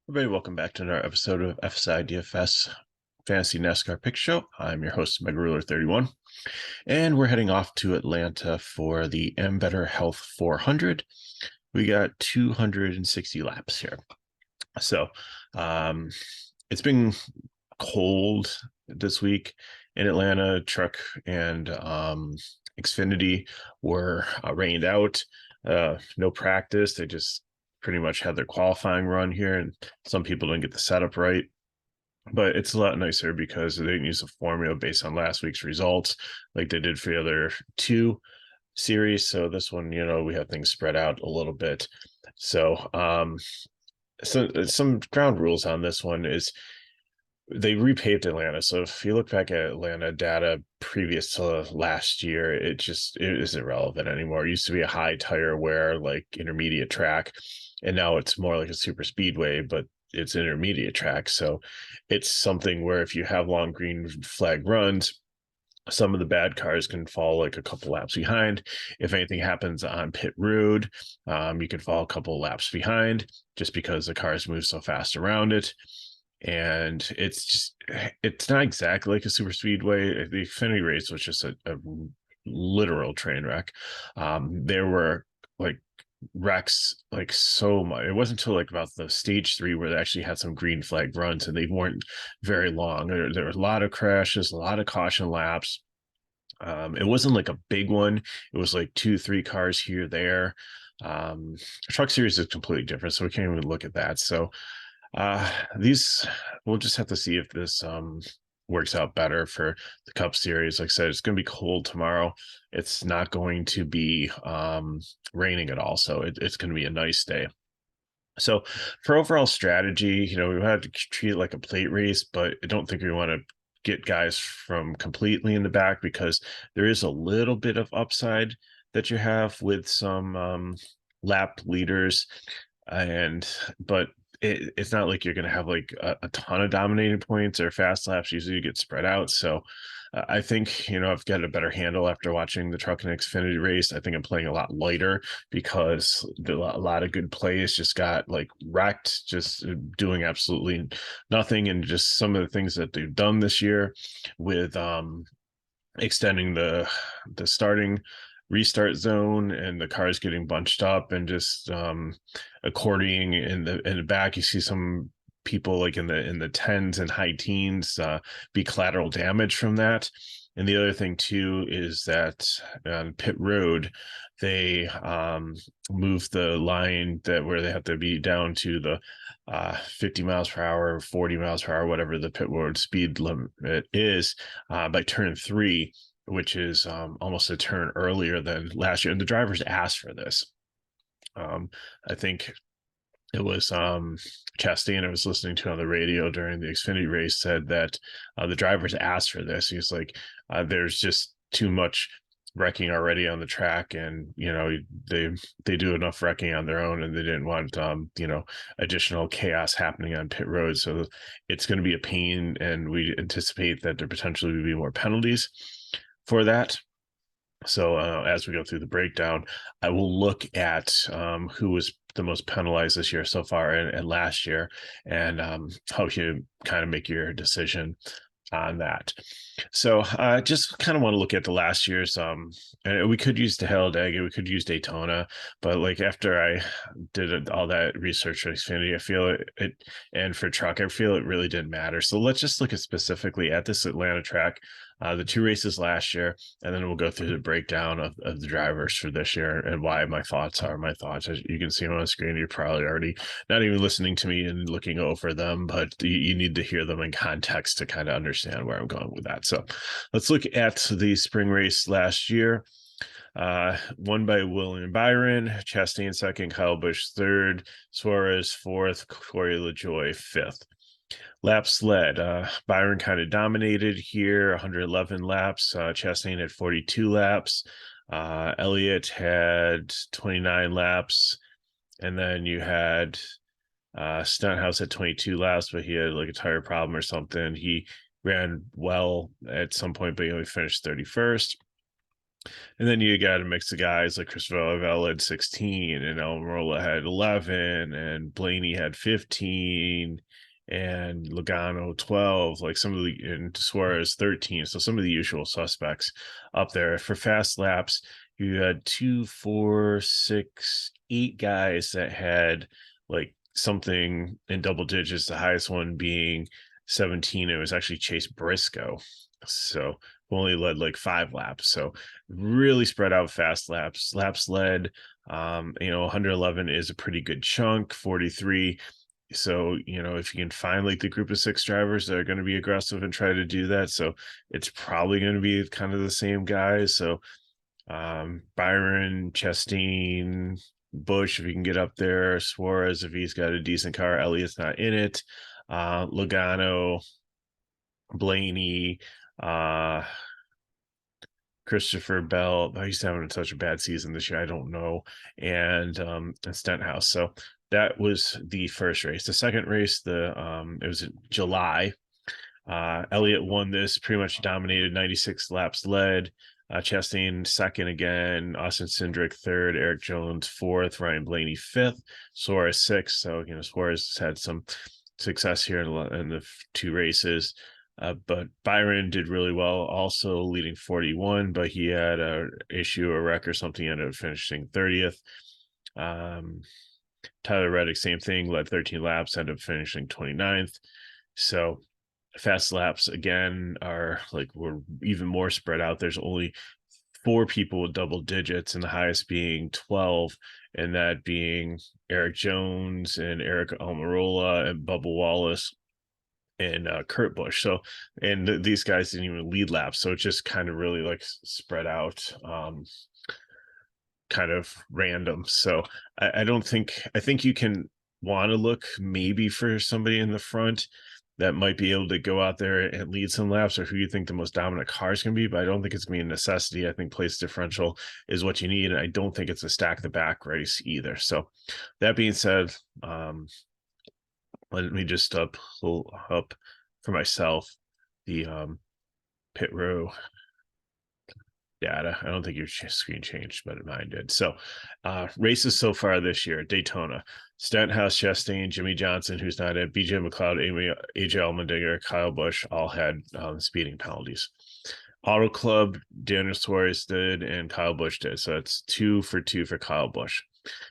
Everybody, welcome back to another episode of FSIDFS Fantasy NASCAR Pick Show. I'm your host, Mega Ruler 31, and we're heading off to Atlanta for the AMBETTER Health 400. We got 260 laps here. So it's been cold this week in Atlanta. Truck and Xfinity were rained out. No practice. They just pretty much had their qualifying run here, and some people didn't get the setup right. But it's a lot nicer because they didn't use a formula based on last week's results like they did for the other two series. So this one, we have things spread out a little bit. So some ground rules on this one is they repaved Atlanta. So if you look back at Atlanta data previous to last year, it isn't relevant anymore. It used to be a high tire wear, like intermediate track, and now it's more like a super speedway, but it's intermediate track. So it's something where if you have long green flag runs, some of the bad cars can fall like a couple laps behind. If anything happens on pit road, you can fall a couple laps behind just because the cars move so fast around it. And it's not exactly like a super speedway. The Xfinity race was just a literal train wreck. There were like wrecks like so much. It wasn't until like about the stage 3 where they actually had some green flag runs, and they weren't very long. There were a lot of crashes, a lot of caution laps. It wasn't like a big one. It was like 2-3 cars here there. Truck series is completely different, so we can't even look at that. So these, we'll just have to see if this works out better for the Cup Series. Like I said, it's going to be cold tomorrow. It's not going to be raining at all, so it's going to be a nice day. So for overall strategy, we have to treat it like a plate race, but I don't think we want to get guys from completely in the back, because there is a little bit of upside that you have with some lap leaders, but it's not like you're going to have like a ton of dominating points or fast laps. Usually you get spread out. So I think, I've got a better handle after watching the Truck and Xfinity race. I think I'm playing a lot lighter because a lot of good plays just got like wrecked, just doing absolutely nothing. And just some of the things that they've done this year with extending the starting restart zone and the cars getting bunched up and just accordioning in the back. You see some people like in the tens and high teens be collateral damage from that. And the other thing too is that on pit road, they moved the line where they have to be down to the 50 miles per hour, 40 miles per hour, whatever the pit road speed limit is, by turn 3, which is almost a turn earlier than last year. And the drivers asked for this. I think it was Chastain I was listening to on the radio during the Xfinity race said that the drivers asked for this. He's like, there's just too much wrecking already on the track, and they do enough wrecking on their own, and they didn't want additional chaos happening on pit road. So it's going to be a pain, and we anticipate that there potentially will be more penalties for that. So as we go through the breakdown, I will look at who was the most penalized this year so far and last year, and how you kind of make your decision on that. So I just kind of want to look at the last year's and we could use the Talladega, we could use Daytona, but like after I did all that research for Xfinity, I feel it and for truck, I feel it really didn't matter. So let's just look at specifically at this Atlanta track, the 2 races last year, and then we'll go through the breakdown of the drivers for this year and why my thoughts are my thoughts. As you can see on the screen, you're probably already not even listening to me and looking over them, but you need to hear them in context to kind of understand where I'm going with that. So let's look at the spring race last year. Won by William Byron, Chastain second, Kyle Busch third, Suarez fourth, Corey LaJoie fifth. Laps led, Byron kind of dominated here, 111 laps. Chastain had 42 laps. Elliott had 29 laps. And then you had Stunthouse at 22 laps, but he had like a tire problem or something. He ran well at some point, but he only finished 31st. And then you got a mix of guys like Christopher Lavelle had 16, and Almirola had 11, and Blaney had 15, and Logano 12, like some of the, and Suarez 13. So some of the usual suspects up there. For fast laps, you had 2, 4, 6, 8 guys that had like something in double digits, the highest one being 17. It was actually Chase Briscoe. So only led like 5 laps. So really spread out fast laps led. 111 is a pretty good chunk. 43. So if you can find like the group of 6 drivers that are going to be aggressive and try to do that, so it's probably going to be kind of the same guys. So Byron, Chastain, Bush, if you can get up there, Suarez if he's got a decent car, Elliott's not in it, Logano, Blaney, Christopher Bell. He's having such a bad season this year. I don't know. And Stenhouse. So that was the first race. The second race, it was in July. Elliott won this, pretty much dominated, 96 laps led. Chastain second again, Austin Cindric third, Eric Jones fourth, Ryan Blaney fifth, Suarez sixth. So Suarez has had some success here in the 2 races. But Byron did really well, also leading 41, but he had a wreck or something, he ended up finishing 30th. Tyler Reddick, same thing, led 13 laps, ended up finishing 29th. So fast laps again we're even more spread out. There's only 4 people with double digits, and the highest being 12, and that being Eric Jones and Eric Almirola and Bubba Wallace and Kurt Busch. So, and these guys didn't even lead laps, so it just kind of really like spread out, kind of random. So I think you can want to look maybe for somebody in the front that might be able to go out there and lead some laps, or who you think the most dominant car is going to be, but I don't think it's going to be a necessity. I think place differential is what you need, and I don't think it's a stack the back race either. So that being said, let me just pull up for myself the pit row data. I don't think your screen changed, but mine did. So races so far this year: Daytona, Stenhouse, Chastain, Jimmy Johnson, who's not at, BJ McLeod, AJ Allmendinger, Kyle Busch all had speeding penalties. Auto Club, Daniel Suarez did, and Kyle Busch did. So that's 2 for 2 for Kyle Busch.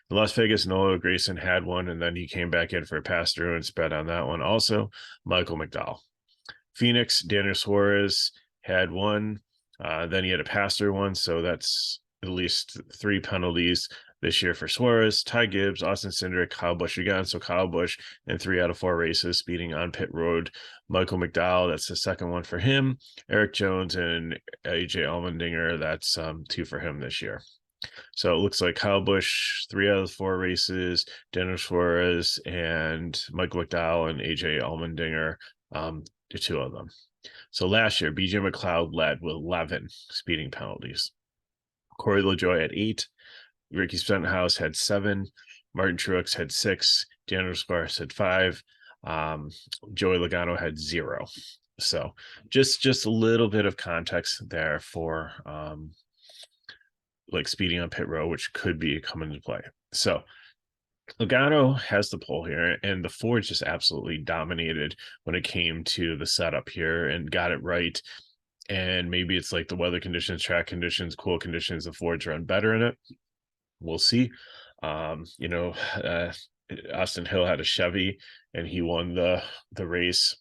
In Las Vegas, Noah Gragson had one, and then he came back in for a pass through and sped on that one. Also, Michael McDowell. Phoenix, Daniel Suarez had one. Then he had a pass through one, so that's at least 3 penalties this year for Suarez. Ty Gibbs, Austin Cindric, Kyle Busch again. So Kyle Busch in 3 out of 4 races speeding on pit road. Michael McDowell, that's the second one for him. Eric Jones and AJ Allmendinger, that's 2 for him this year. So it looks like Kyle Busch, 3 out of 4 races, Daniel Suarez and Michael McDowell and AJ Allmendinger, 2 of them. So last year, BJ McLeod led with 11 speeding penalties. Corey LaJoie had 8. Ricky Stenhouse had 7. Martin Truex had 6. Daniel Suarez had 5. Joey Logano had 0. So just a little bit of context there for like speeding on pit road, which could be coming into play. So Logano has the pole here, and the Fords just absolutely dominated when it came to the setup here and got it right. And maybe it's like the weather conditions, track conditions, cool conditions, the Fords run better in it. We'll see. Austin Hill had a Chevy, and he won the race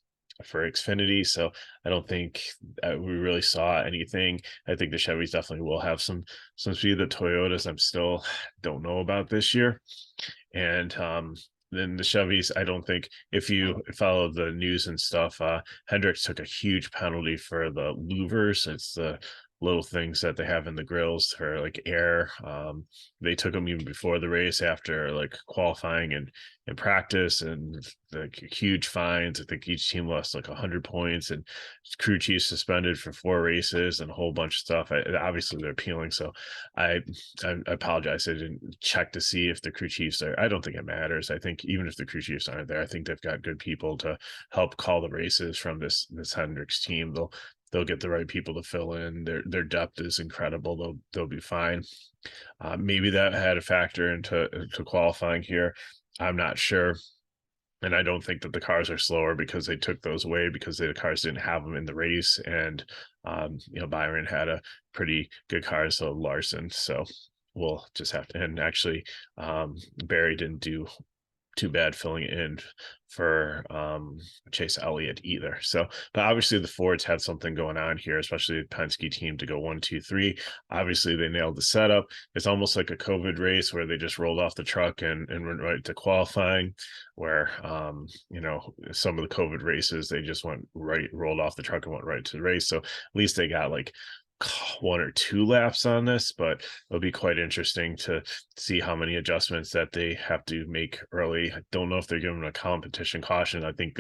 for Xfinity. So I don't think we really saw anything. I think the Chevys definitely will have some speed. The Toyotas, I'm still don't know about this year. And then the Chevys, I don't think, if you follow the news and stuff, Hendricks took a huge penalty for the louvers. It's the little things that they have in the grills for like air. They took them even before the race, after like qualifying and practice, and like huge fines. I think each team lost like 100 points, and crew chief suspended for 4 races and a whole bunch of stuff. Obviously they're appealing, so I apologize. I didn't check to see if the crew chiefs are. I don't think it matters. I think even if the crew chiefs aren't there, I think they've got good people to help call the races from this Hendricks team. they'll get the right people to fill in. Their depth is incredible. They'll be fine. Maybe that had a factor into to qualifying here. I'm not sure. And I don't think that the cars are slower because they took those away because the cars didn't have them in the race. And, Byron had a pretty good car, so Larson. So we'll just have to, and actually, Barry didn't do too bad filling in for Chase Elliott either. So, but obviously the Fords had something going on here, especially the Penske team to go 1-2-3. Obviously, they nailed the setup. It's almost like a COVID race where they just rolled off the truck and went right to qualifying. Where some of the COVID races they just rolled off the truck and went right to the race. So at least they got like 1 or 2 laps on this, but it'll be quite interesting to see how many adjustments that they have to make early. I don't know if they're giving a competition caution. I think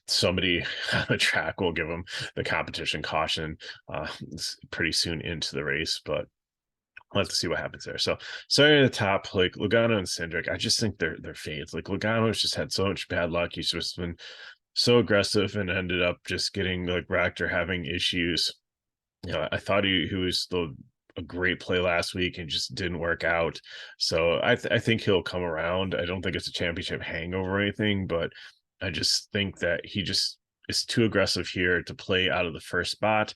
somebody on the track will give them the competition caution pretty soon into the race, but we'll have to see what happens there. So starting at the top, like Logano and Cindric, I just think they're fades. Like Logano's just had so much bad luck. He's just been so aggressive and ended up just getting like wrecked or having issues. I thought he was a great play last week and just didn't work out. So I think he'll come around. I don't think it's a championship hangover or anything, but I just think that he just is too aggressive here to play out of the first spot.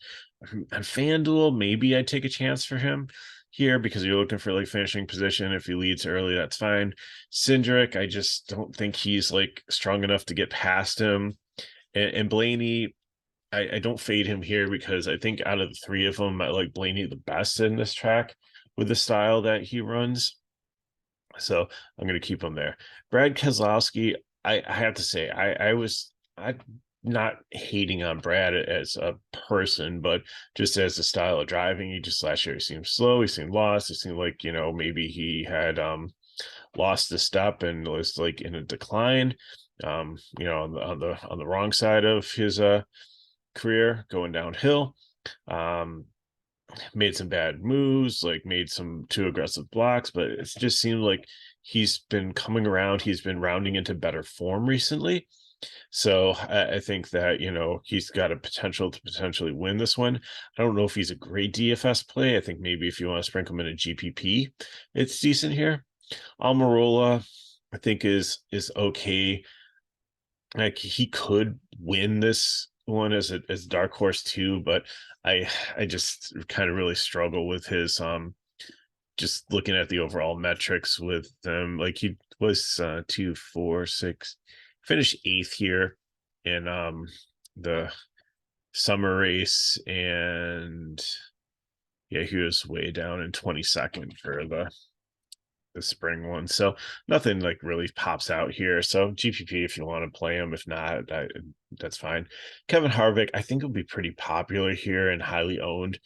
On FanDuel, maybe I'd take a chance for him here because you're looking for like finishing position. If he leads early, that's fine. Cindric, I just don't think he's like strong enough to get past him. And Blaney, I don't fade him here because I think out of the 3 of them, I like Blaney the best in this track with the style that he runs. So I'm going to keep him there. Brad Keselowski, I have to say, I'm not hating on Brad as a person, but just as a style of driving, he just last year he seemed slow, he seemed lost, it seemed like, maybe he had lost a step and was like in a decline, on the wrong side of his career going downhill. Made some bad moves, like made some too aggressive blocks, but it just seemed like he's been coming around. He's been rounding into better form recently. So I think that, he's got a potential to potentially win this one. I don't know if he's a great DFS play. I think maybe if you want to sprinkle him in a GPP, it's decent here. Almirola, I think is okay. Like he could win this one as dark horse too, but I just kind of really struggle with his just looking at the overall metrics with them. Like he was 2, 4, 6, finished 8th here in the summer race, and yeah, he was way down in 22nd for the spring one. So nothing like really pops out here. So GPP if you want to play him. If not, that's fine. Kevin Harvick, I think he'll be pretty popular here and highly owned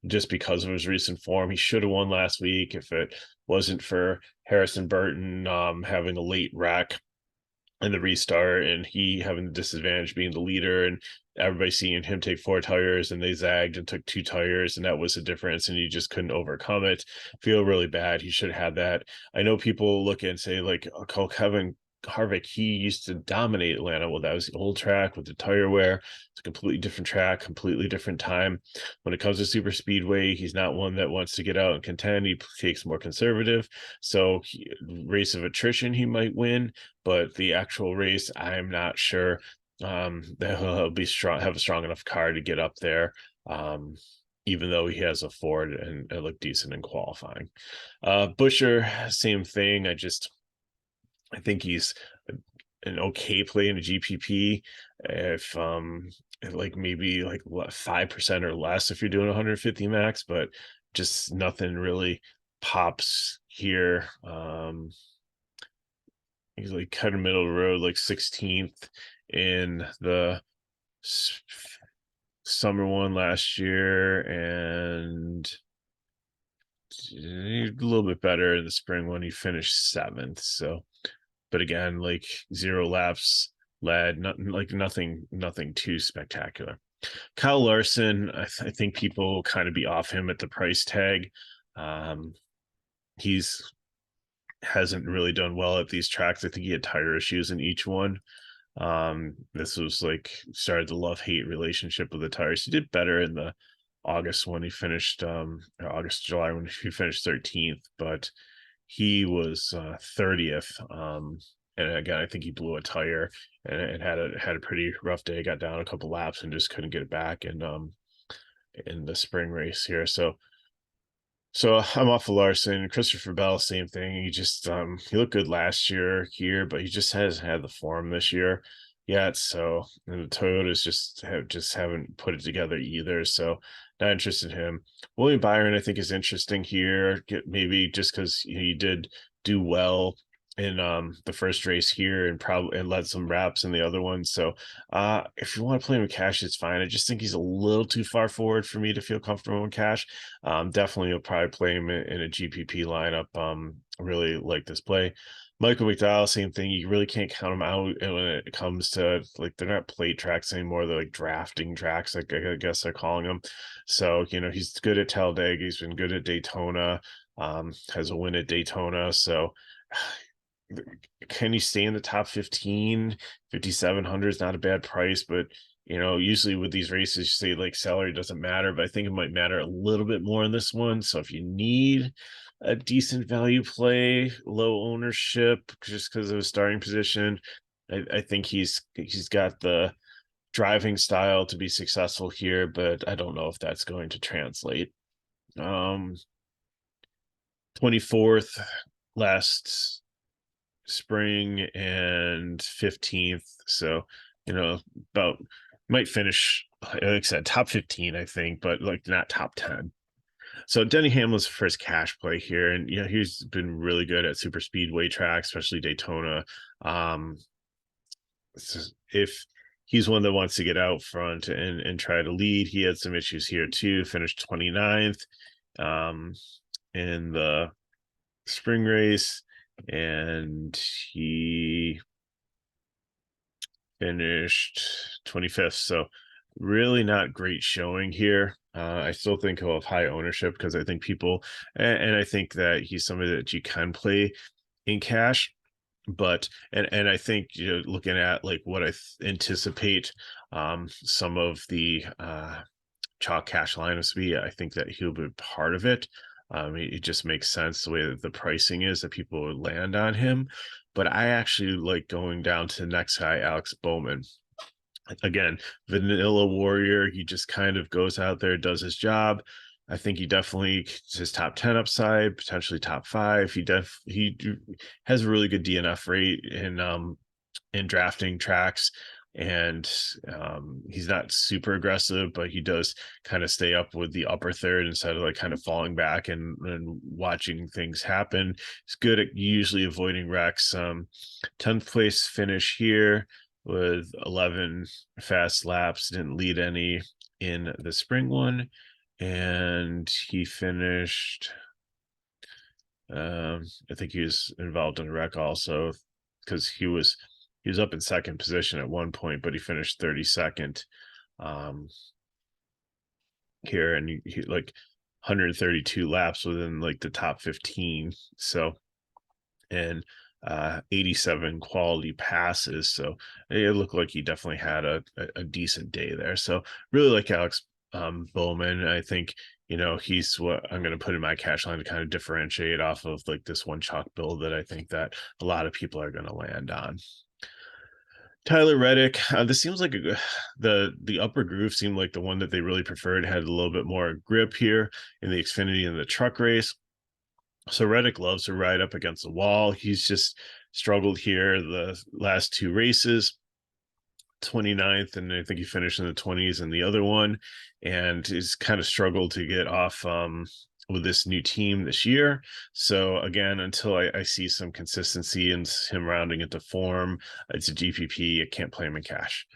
just because of his recent form. He should have won last week if it wasn't for Harrison Burton having a late wreck in the restart and he having the disadvantage being the leader and everybody seeing him take 4 tires and they zagged and took 2 tires and that was the difference and he just couldn't overcome it. Feel really bad. He should have had that. I know people look and say like, oh, Kevin Harvick, he used to dominate Atlanta. Well, that was the old track with the tire wear. It's a completely different track, completely different time. When it comes to super speedway, he's not one that wants to get out and contend. He takes more conservative. So race of attrition, he might win, but the actual race, I'm not sure that he'll be strong, have a strong enough car to get up there. Even though he has a Ford and it looked decent in qualifying. Busher, same thing. I think he's an okay play in a GPP if like maybe like 5% or less if you're doing 150 max, but just nothing really pops here. He's like kind of middle of the road, like 16th in the summer one last year and a little bit better in the spring one. He finished 7th. So but again, like 0 laps led, nothing too spectacular. Kyle Larson, I think people will kind of be off him at the price tag. He's hasn't really done well at these tracks. I think he had tire issues in each one. This was like started the love-hate relationship with the tires. He did better in the August when he finished August, July when he finished 13th, but he was 30th. And again, I think he blew a tire and had a pretty rough day, got down a couple laps and just couldn't get it back in the spring race here. So I'm off of Larson. Christopher Bell, same thing. He just he looked good last year here, but he just hasn't had the form this year yet. So and the Toyotas just haven't put it together either. So not interested in him. William Byron, I think, is interesting here. Maybe just because he did do well in the first race here and probably and led some wraps in the other one. So if you want to play him in cash, it's fine. I just think he's a little too far forward for me to feel comfortable in cash. Definitely you'll probably play him in a GPP lineup. Really like this play. Michael McDowell, same thing. You really can't count him out when it comes to, like, they're not plate tracks anymore. They're like drafting tracks, like I guess they're calling them. So, he's good at Talladega. He's been good at Daytona, has a win at Daytona. So can you stay in the top 15? 5,700 is not a bad price, but usually with these races, you say like salary doesn't matter, but I think it might matter a little bit more in this one. So if you need a decent value play, low ownership, just because of his starting position, I think he's got the driving style to be successful here, but I don't know if that's going to translate. 24th last spring and 15th. So, about might finish, like I said, top 15, I think, but like not top 10. So Denny Hamlin's first cash play here, and he's been really good at super speedway tracks, especially Daytona. If he's one that wants to get out front and try to lead, he had some issues here too. Finished 29th in the spring race, and he finished 25th. So really not great showing here. I still think he'll have high ownership because I think people, and I think that he's somebody that you can play in cash. But and I think looking at like what I anticipate some of the chalk cash lineups be, I think that he'll be part of it. It just makes sense the way that the pricing is that people would land on him. But I actually like going down to the next guy, Alex Bowman. Again, vanilla warrior. He just kind of goes out there, does his job. I think he definitely his top 10 upside, potentially top 5. He has a really good DNF rate in drafting tracks, and he's not super aggressive, but he does kind of stay up with the upper third instead of like kind of falling back and watching things happen. He's good at usually avoiding wrecks. 10th place finish here with 11 fast laps, didn't lead any in the spring one, and he finished I think he was involved in a wreck also because he was up in second position at one point, but he finished 32nd here, and he like 132 laps within like the top 15. So, and 87 quality passes. So it looked like he definitely had a decent day there. So really like Alex Bowman. I think he's what I'm going to put in my cash line to kind of differentiate off of like this one chalk build that I think that a lot of people are going to land on. Tyler Reddick, this seems like the upper groove seemed like the one that they really preferred, had a little bit more grip here in the Xfinity and the truck race. So Reddick loves to ride up against the wall. He's just struggled here the last 2 races. 29th, and I think he finished in the 20s in the other one, and he's kind of struggled to get off with this new team this year. So again, until I see some consistency and him rounding into form, it's a GPP. I can't play him in cash.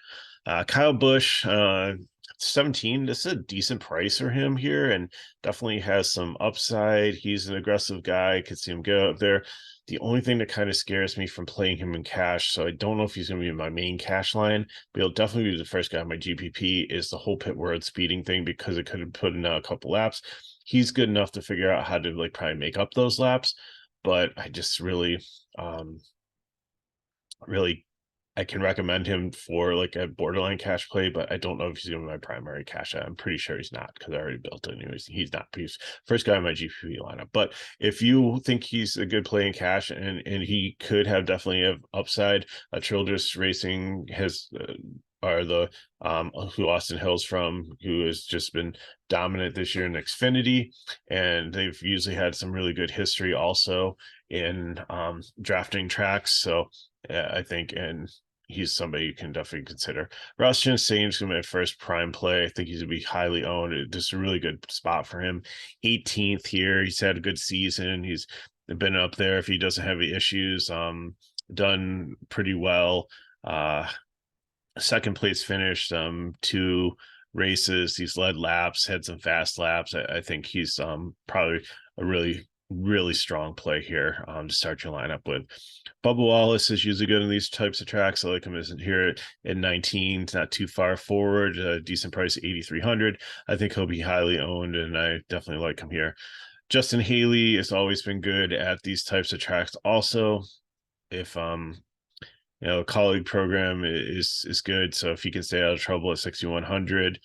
Kyle Busch, 17. This is a decent price for him here, and definitely has some upside. He's an aggressive guy. Could see him go up there. The only thing that kind of scares me from playing him in cash, so I don't know if he's going to be in my main cash line, but he'll definitely be the first guy on my GPP, is the whole pit word speeding thing, because it could have put in a couple laps. He's good enough to figure out how to like probably make up those laps, but I just really I can recommend him for like a borderline cash play, but I don't know if he's going to be my primary cash. I'm pretty sure he's not because I already built it. He's not. He's first guy in my GPP lineup. But if you think he's a good play in cash and he could have definitely have upside, Childress Racing has are the who Austin Hill's from, who has just been dominant this year in Xfinity, and they've usually had some really good history also in drafting tracks. So I think, and he's somebody you can definitely consider. Ross Chastain's going to be my first prime play. I think he's going to be highly owned. Just a really good spot for him. 18th here. He's had a good season. He's been up there if he doesn't have any issues. Done pretty well. Second place finished, 2 races. He's led laps, had some fast laps. I think he's probably a really strong play here to start your lineup with. Bubba Wallace is usually good in these types of tracks. I like him as here at 19. It's not too far forward. Decent price, 8,300. I think he'll be highly owned, and I definitely like him here. Justin Haley has always been good at these types of tracks. Also, if colleague program is good. So if he can stay out of trouble at 6,100,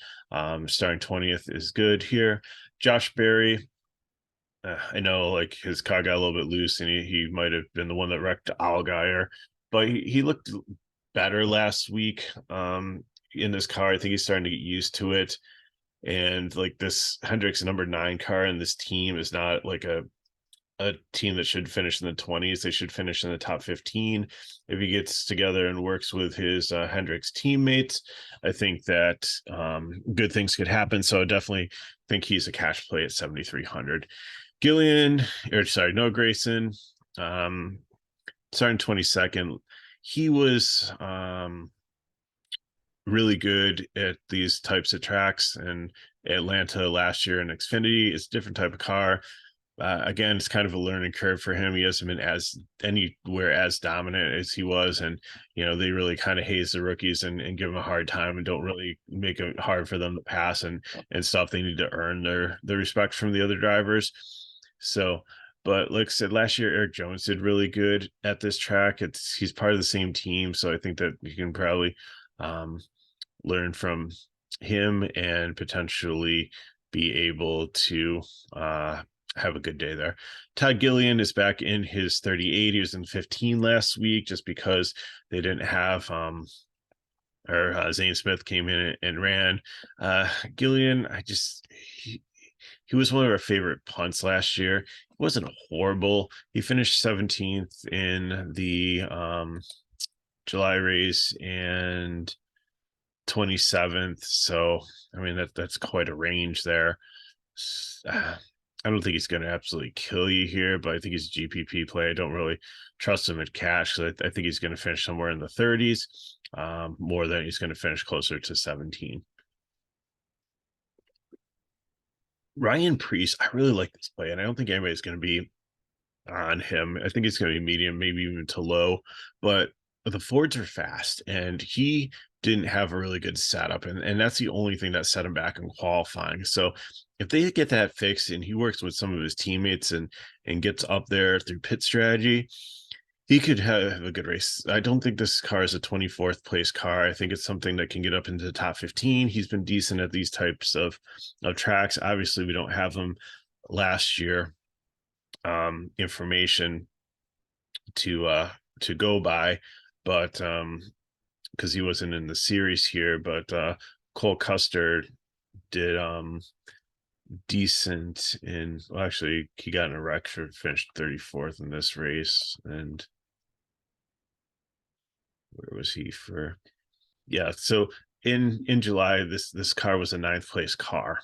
starting 20th is good here. Josh Berry, I know like his car got a little bit loose and he might have been the one that wrecked Allgaier, but he looked better last week in this car. I think he's starting to get used to it. And like this Hendricks number 9 car in this team is not like a team that should finish in the 20s. They should finish in the top 15. If he gets together and works with his Hendricks teammates, I think that good things could happen. So I definitely think he's a cash play at 7,300. Noah Gragson, starting 22nd. He was really good at these types of tracks, and Atlanta last year in Xfinity. It's a different type of car. Again, it's kind of a learning curve for him. He hasn't been anywhere as dominant as he was, and they really kind of haze the rookies and give them a hard time and don't really make it hard for them to pass and stuff. They need to earn their respect from the other drivers. So, but like I said, last year Eric Jones did really good at this track. He's part of the same team, so I think that you can probably learn from him and potentially be able to have a good day there. Todd Gilliland is back in his 38. He was in 15 last week just because they didn't have Zane Smith came in and ran. Gilliland, he was one of our favorite punts last year. He wasn't horrible. He finished 17th in the July race and 27th. So I mean that's quite a range there. I don't think he's going to absolutely kill you here, but I think he's a GPP play. I don't really trust him at cash. So I think he's going to finish somewhere in the 30s, more than he's going to finish closer to 17. Ryan Preece, I really like this play, and I don't think anybody's going to be on him. I think it's going to be medium, maybe even to low, but the Fords are fast, and he didn't have a really good setup, and that's the only thing that set him back in qualifying. So if they get that fixed and he works with some of his teammates and gets up there through pit strategy, he could have a good race. I don't think this car is a 24th place car. I think it's something that can get up into the top 15. He's been decent at these types of tracks. Obviously, we don't have them last year information to go by, but because he wasn't in the series here, but Cole Custer did decent in, well, actually he got in a wreck, finished 34th in this race. And where was he for? Yeah, so in July, this car was a 9th place car.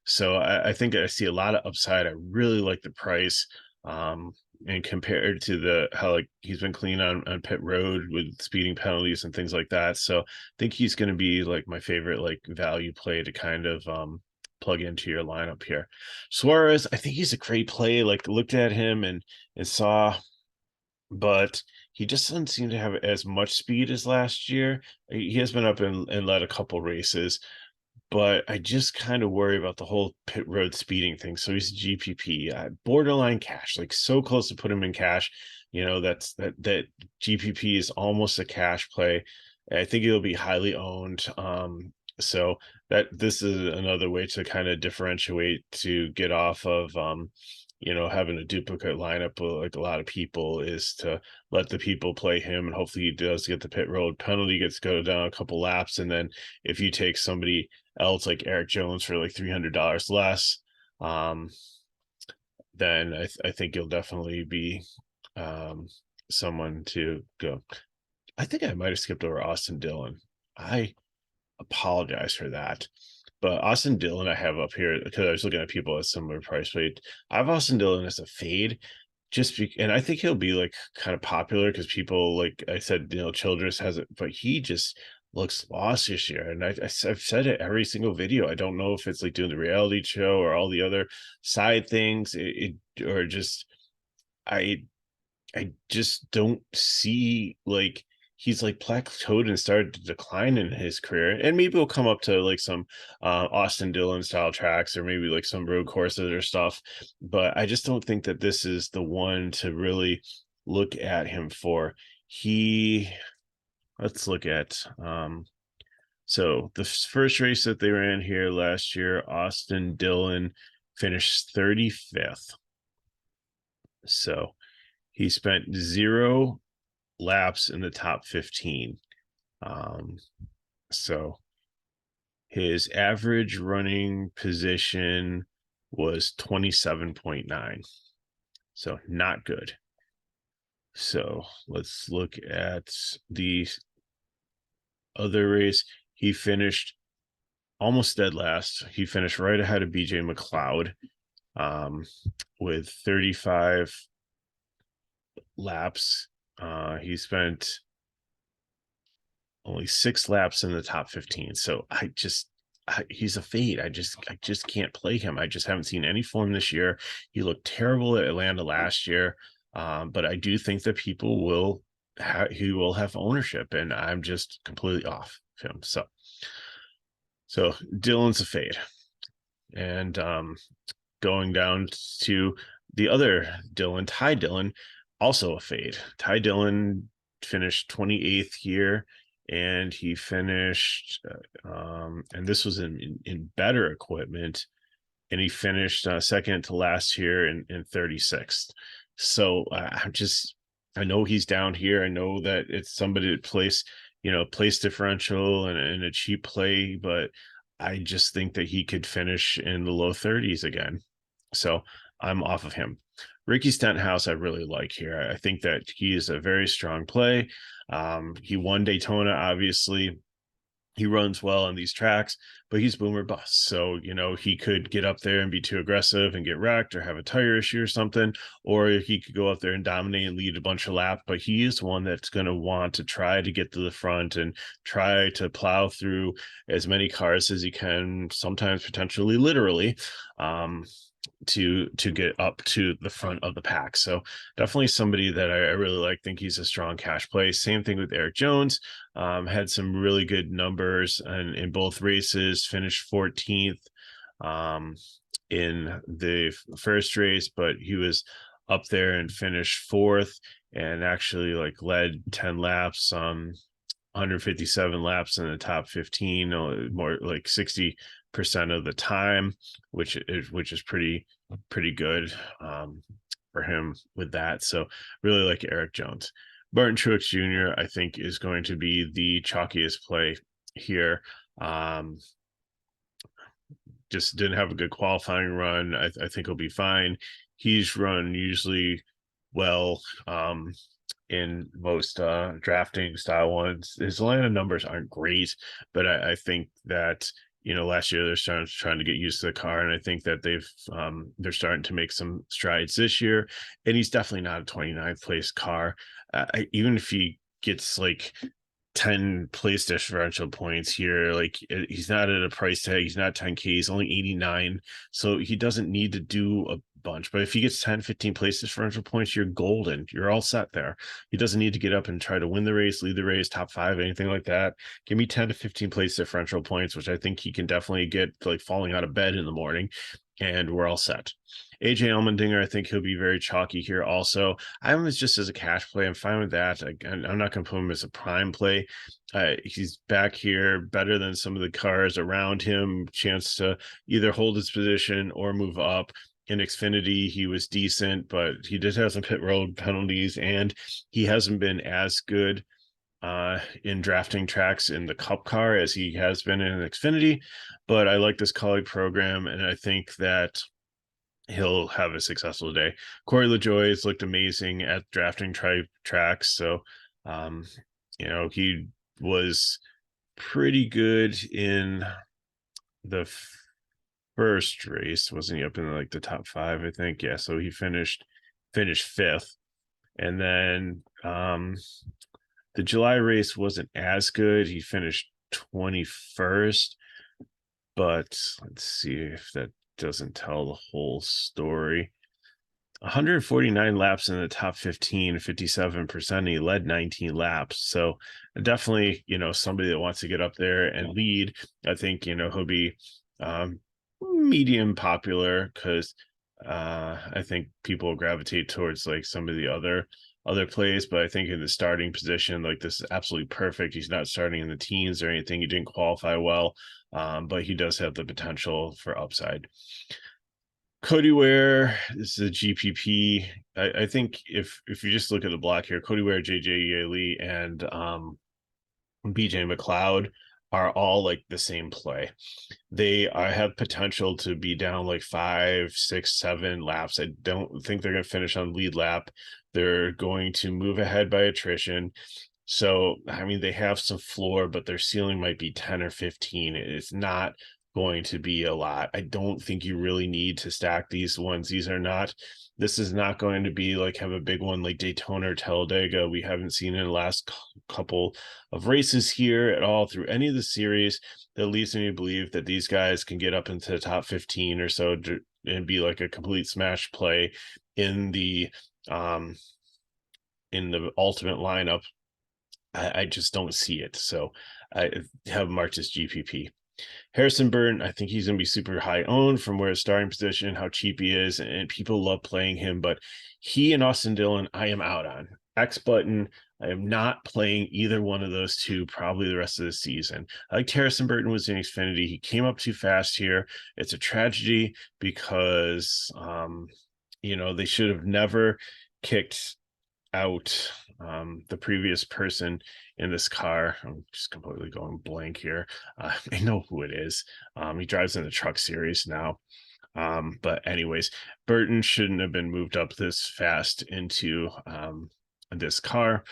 So I think I see a lot of upside. I really like the price. And compared to how like he's been clean on pit road with speeding penalties and things like that. So I think he's going to be like my favorite like value play to kind of plug into your lineup here. Suarez, I think he's a great play. Like looked at him and saw, but he just doesn't seem to have as much speed as last year. He has been up and led a couple races, but I just kind of worry about the whole pit road speeding thing. So he's GPP, borderline cash, like so close to put him in cash, that GPP is almost a cash play. I think it'll be highly owned. So that this is another way to kind of differentiate, to get off of having a duplicate lineup with like a lot of people, is to let the people play him, and hopefully he does get the pit road penalty, gets go down a couple laps, and then if you take somebody else like Eric Jones for like $300 less, then I think you'll definitely be someone to go. I think I might have skipped over Austin Dillon. I apologize for that. But Austin Dillon I have up here because I was looking at people at similar price rate. I have Austin Dillon as a fade, and I think he'll be like kind of popular because people, like I said, Childress has it, but he just looks lost this year. And I've said it every single video. I don't know if it's like doing the reality show or all the other side things, or just I just don't see, like, he's like plateaued and started to decline in his career. And maybe we'll come up to like some Austin Dillon style tracks, or maybe like some road courses or stuff. But I just don't think that this is the one to really look at him for. Let's look at so the first race that they ran here last year, Austin Dillon finished 35th. So he spent 0 laps in the top 15. So his average running position was 27.9. So not good. So let's look at the other race. He finished almost dead last. He finished right ahead of BJ McLeod with 35 laps. He spent only 6 laps in the top 15. So he's a fade. I just can't play him. I just haven't seen any form this year. He looked terrible at Atlanta last year. But I do think that people will have ownership, and I'm just completely off him. So Dillon's a fade. And going down to the other Dillon, Ty Dillon, also a fade. Ty Dillon finished 28th here, and he finished and this was in better equipment, and he finished second to last here in 36th. So I know he's down here. I know that it's somebody to place differential and a cheap play, but I just think that he could finish in the low 30s again. So I'm off of him. Ricky Stenhouse I really like here. I think that he is a very strong play. He won Daytona, obviously. He runs well on these tracks, but he's boomer bust. So, he could get up there and be too aggressive and get wrecked or have a tire issue or something, or he could go up there and dominate and lead a bunch of laps. But he is one that's going to want to try to get to the front and try to plow through as many cars as he can, sometimes potentially literally, to get up to the front of the pack. So definitely somebody that I really like. Think he's a strong cash play. Same thing with Eric Jones. Had some really good numbers and in both races, finished 14th in the first race, but he was up there and finished 4th, and actually like led 10 laps, 157 laps in the top 15, more like 60% of the time, which is pretty good for him with that. So really like Eric Jones. Martin Truex Jr. I think is going to be the chalkiest play here. Just didn't have a good qualifying run. I think he'll be fine. He's run usually well in most drafting style ones. His Atlanta numbers aren't great, but I think that last year they're trying to get used to the car, and I think that they're starting to make some strides this year. And he's definitely not a 29th place car. Even if he gets like 10 place differential points here, like he's not at a price tag. He's not 10K. He's only 89, so he doesn't need to do a bunch. But if he gets 10, 15 place differential points, you're golden. You're all set there. He doesn't need to get up and try to win the race, lead the race, top 5, anything like that. Give me 10 to 15 place differential points, which I think he can definitely get, like falling out of bed in the morning. and we're all set. AJ Allmendinger, I think he'll be very chalky here also. I have him as just as a cash play. I'm fine with that. I'm not going to put him as a prime play. He's back here, better than some of the cars around him, chance to either hold his position or move up. In Xfinity, he was decent, but he did have some pit road penalties, and he hasn't been as good in drafting tracks in the Cup car as he has been in Xfinity. But I like this colleague program, and I think that he'll have a successful day. Corey LaJoie has looked amazing at drafting tracks. So, he was pretty good in the first race. Wasn't he up in like the top 5, I think? Yeah. So he finished 5th. And then the July race wasn't as good. He finished 21st. But let's see if that doesn't tell the whole story. 149 laps in the top 15, 57%. He led 19 laps. So definitely, somebody that wants to get up there and lead. I think, he'll be medium popular because I think people gravitate towards like some of the other plays, but I think in the starting position, like this is absolutely perfect. He's not starting in the teens or anything. He didn't qualify well, but he does have the potential for upside. Cody Ware, this is a GPP. I think if you just look at the block here, Cody Ware, JJ Yaley, and BJ McLeod are all like the same play. They have potential to be down like 5, 6, 7 laps. I don't think they're going to finish on lead lap. They're going to move ahead by attrition. So, I mean, they have some floor, but their ceiling might be 10 or 15. It's not going to be a lot. I don't think you really need to stack these ones. This is not going to be like have a big one like Daytona or Talladega. We haven't seen in the last couple of races here at all through any of the series. That leads me to believe that these guys can get up into the top 15 or so and be like a complete smash play in the ultimate lineup. I just don't see it. So I have marked as GPP. Harrison Burton, I think he's going to be super high owned from where his starting position, how cheap he is, and people love playing him. But he and Austin Dillon, I am out on. X Button, I am not playing either one of those two probably the rest of the season. I like Harrison Burton was in Xfinity. He came up too fast here. It's a tragedy because, they should have never kicked out the previous person in this car. I'm just completely going blank here. I know who it is. He drives in the Truck Series now. But anyways, Burton shouldn't have been moved up this fast into this car,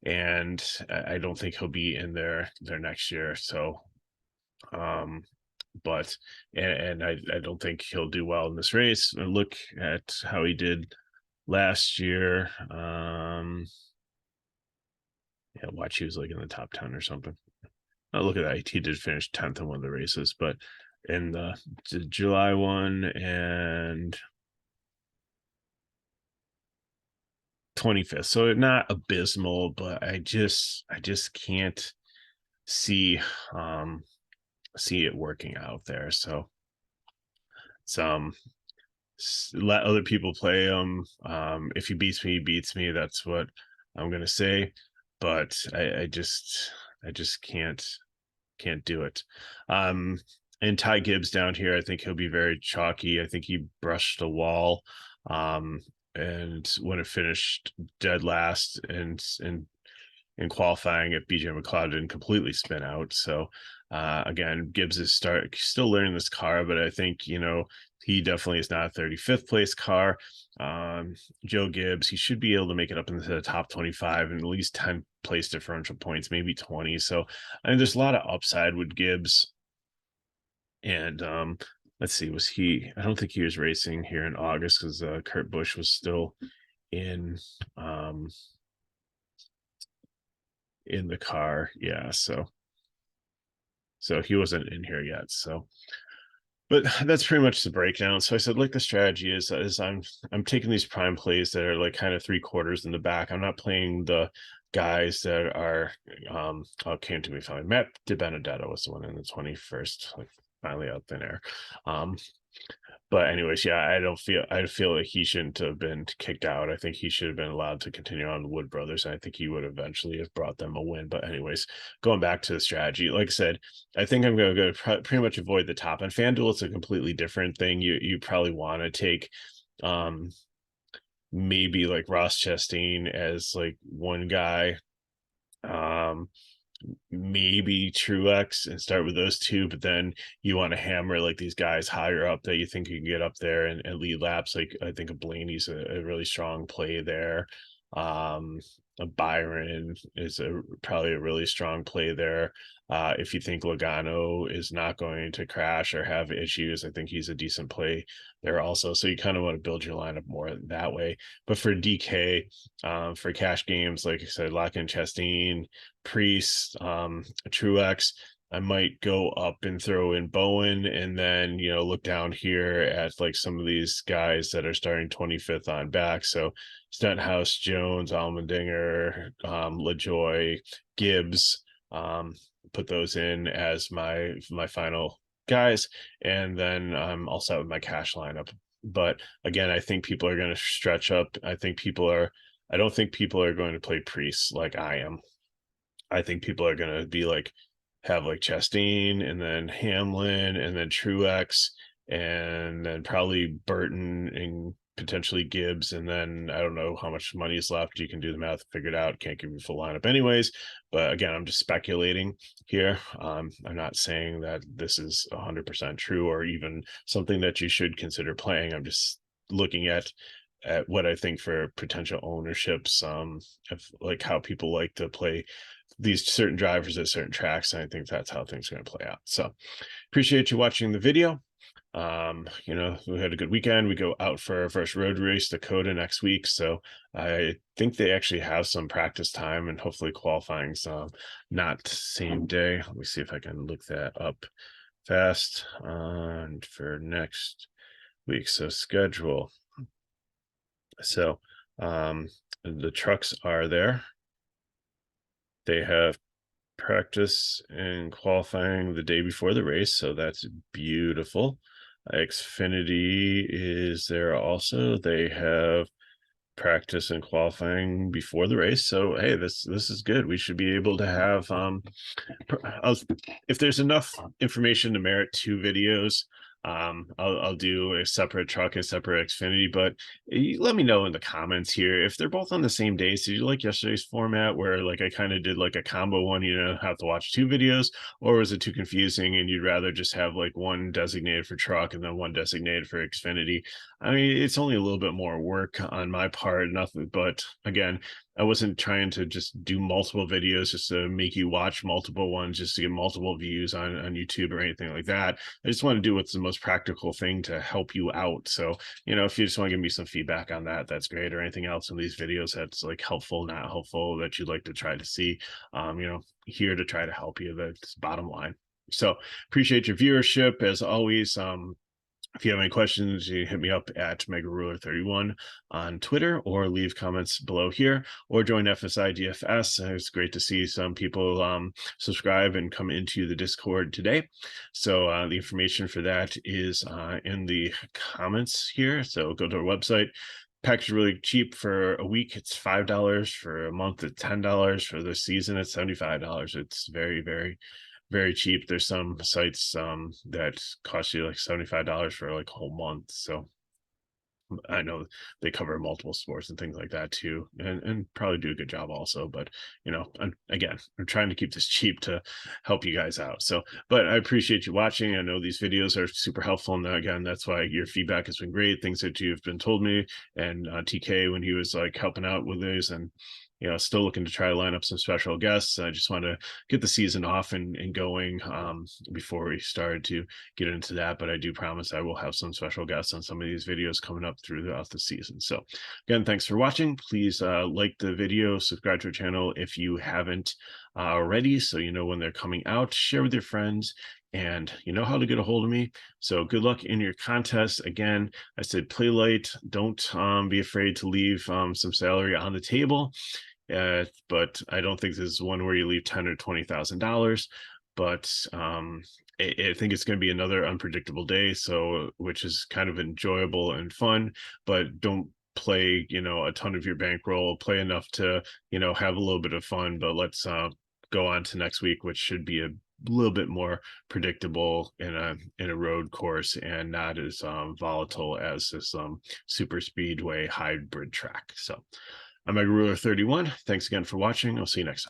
and I don't think he'll be in there next year. So but I don't think he'll do well in this race. Look at how he did last year. Watch, he was like in the top 10 or something. Oh, look at that. He did finish 10th in one of the races, but in the July one and 25th. So not abysmal, but I just can't see it working out there. So let other people play him. If he beats me, he beats me. That's what I'm gonna say. But I just can't do it. And Ty Gibbs down here, I think he'll be very chalky. I think he brushed a wall. And when it finished dead last and in qualifying, if BJ McLeod didn't completely spin out. So again, Gibbs is still learning this car, but I think he definitely is not a 35th place car. Joe Gibbs, he should be able to make it up into the top 25 and at least 10 place differential points, maybe 20. So I mean, there's a lot of upside with Gibbs. And let's see, I don't think he was racing here in August because Kurt Busch was still in the car. Yeah, so he wasn't in here yet. So but that's pretty much the breakdown. So I said, like, the strategy is I'm taking these prime plays that are like kind of 3/4 in the back. I'm not playing the guys that are came to me finally. Matt DiBenedetto was the one in the 21st, like finally out thin air. But anyways, yeah, I feel like he shouldn't have been kicked out. I think he should have been allowed to continue on the Wood Brothers, and I think he would eventually have brought them a win. But anyways, going back to the strategy, like I said, I think I'm going to pretty much avoid the top. On FanDuel, it's a completely different thing. You probably want to take um maybe like Ross Chastain as like one guy. Um Maybe Truex and start with those two, but then you want to hammer like these guys higher up that you think you can get up there and lead laps. Like I think of Blaney's a really strong play there. Byron is probably a really strong play there. If you think Logano is not going to crash or have issues, I think he's a decent play there also. So you kind of want to build your lineup more that way. But for DK, for cash games, like I said, lock in Chastain, Priest, Truex. I might go up and throw in Bowen, and then look down here at like some of these guys that are starting 25th on back. So Stenhouse, Jones, Allmendinger, LaJoy, Gibbs. Put those in as my final guys, and then I'm all set with my cash lineup. But again, I think people are going to stretch up. I don't think people are going to play Priest like I am. I think people are going to be like, have like Chastain and then Hamlin and then Truex and then probably Burton and potentially Gibbs. And then I don't know how much money is left. You can do the math, figure it out. Can't give you a full lineup anyways. But again, I'm just speculating here. I'm not saying that this is 100% true or even something that you should consider playing. I'm just looking at what I think for potential ownerships, of like how people like to play these certain drivers at certain tracks. And I think that's how things are going to play out. So appreciate you watching the video. We had a good weekend. We go out for our first road race, Dakota, next week. So I think they actually have some practice time and hopefully qualifying's not same day. Let me see if I can look that up fast on for next week. So schedule. So the trucks are there. They have practice and qualifying the day before the race, so that's beautiful. Xfinity is there also. They have practice and qualifying before the race, so hey, this is good. We should be able to have if there's enough information to merit 2 videos, I'll do a separate truck and separate Xfinity. But let me know in the comments here if they're both on the same day. So you like yesterday's format where like I kind of did like a combo one, have to watch 2 videos, or was it too confusing and you'd rather just have like one designated for truck and then one designated for Xfinity? I mean, it's only a little bit more work on my part, nothing, but again, I wasn't trying to just do multiple videos just to make you watch multiple ones just to get multiple views on YouTube or anything like that. I just want to do what's the most practical thing to help you out. So, if you just want to give me some feedback on that, that's great. Or anything else in these videos that's like helpful, not helpful, that you'd like to try to see, here to try to help you. That's bottom line. So appreciate your viewership as always. If you have any questions, you hit me up at MegaRuler31 on Twitter or leave comments below here or join FSIDFS. It's great to see some people subscribe and come into the Discord today. So the information for that is in the comments here. So go to our website. Package really cheap. For a week it's $5, for a month it's $10, for the season it's $75. It's very, very, very cheap. There's some sites that cost you like $75 for like a whole month. So I know they cover multiple sports and things like that too, and probably do a good job also. But I'm trying to keep this cheap to help you guys out. So, but I appreciate you watching. I know these videos are super helpful, and again, that's why your feedback has been great. Things that you've been told me, and TK when he was like helping out with these, and still looking to try to line up some special guests. I just want to get the season off and going before we started to get into that. But I do promise I will have some special guests on some of these videos coming up throughout the season. So again, thanks for watching. Please like the video, subscribe to our channel if you haven't already, so you know when they're coming out. Share with your friends, and you know how to get a hold of me. So good luck in your contest. Again, I said play light. Don't be afraid to leave some salary on the table. But I don't think this is one where you leave $10,000 or $20,000. But I think it's going to be another unpredictable day, so which is kind of enjoyable and fun, but don't play, a ton of your bankroll. Play enough to, have a little bit of fun, but let's go on to next week, which should be a little bit more predictable in a road course and not as volatile as this super speedway hybrid track. So I'm Mega Ruler 31. Thanks again for watching. I'll see you next time.